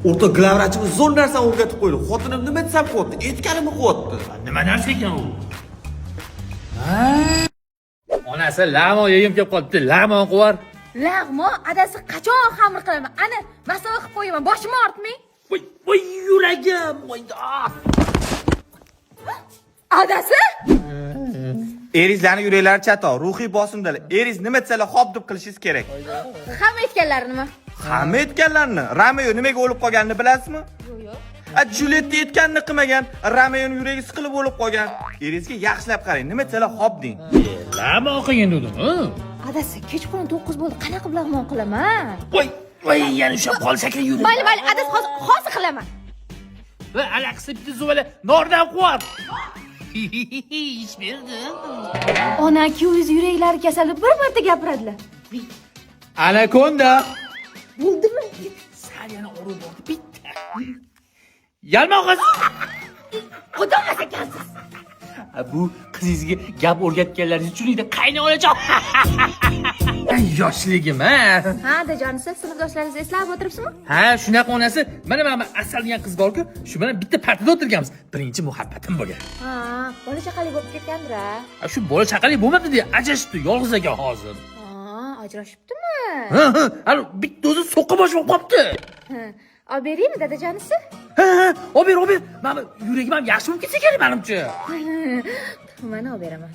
O'rta glavrachimiz zo'r narsani o'rgatib qo'ydi. Xotinim nima desam qilyapti? Aytganimni qilyapti. Nima narsa ekan u? Onasi lamo yegim kelib qolibdi. Lamo qo'yar. Lag'mo, adasi qachon xamir qilaman? Ana, masofa qilib qo'yaman. Boshimni ortmang. Voy yuragim. Voy. Adasi? Erizlarning yuraklari chatoq, ruhiy bosimdalar. Eriz nima desalar xo'p deb qilishingiz kerak. Hamma aytganlari nima? Hamma aytganlarni, Romeo nimaga o'lib qolganini bilasizmi? Yo'q. Julietta aytganini qilmagan, Romeoning yuragi siqilib o'lib qolgan. Erizga yaxshilab qarang, nima desalar xo'p deng. Lamo qilgan dedim. Adasi, kechqurun 9 bo'ldi. Qanaqa bilan qilaman? Voy, yana ushlab qolsaklar yurib. Mayli, adasi hozir qilaman. Va alaqsi bitta zuvala nordan qo'yar. Ish berdim. Ona, kuyingiz yuraklari kasali bir marta gapiradilar. Anakonda. Bo'ldimi? Sal yana urib bordi bitta. Yalmog'iz. Xudomas ekansiz. Bu qizingizga gap o'rgatganlaringiz uchun edi qayna olajon. Yoshligim, ha. Ha, dajonisi, sinfdoshlaringizni eslab o'tiribsizmi? Ha, shunaqa onasi. Mana Asal degan qiz bor-ku, shu bilan bitta partada o'tirganmiz. Birinchi muhabbatim bo'lgan. Ha, bola chaqali bo'lib ketgandir-a. Shu bola chaqali bo'lmadi-da, ajrashibdi, yolg'iz ekan hozir. Ha, ajrashibdimi? Ha, hali bitta o'zi so'qqa bosh bo'lib qopti. Olib beraymi, dadajonisi? Ha, olib ber. Mana yuragim ham yaxshi bo'lib ketsa kerak menimcha. Mana olib beraman.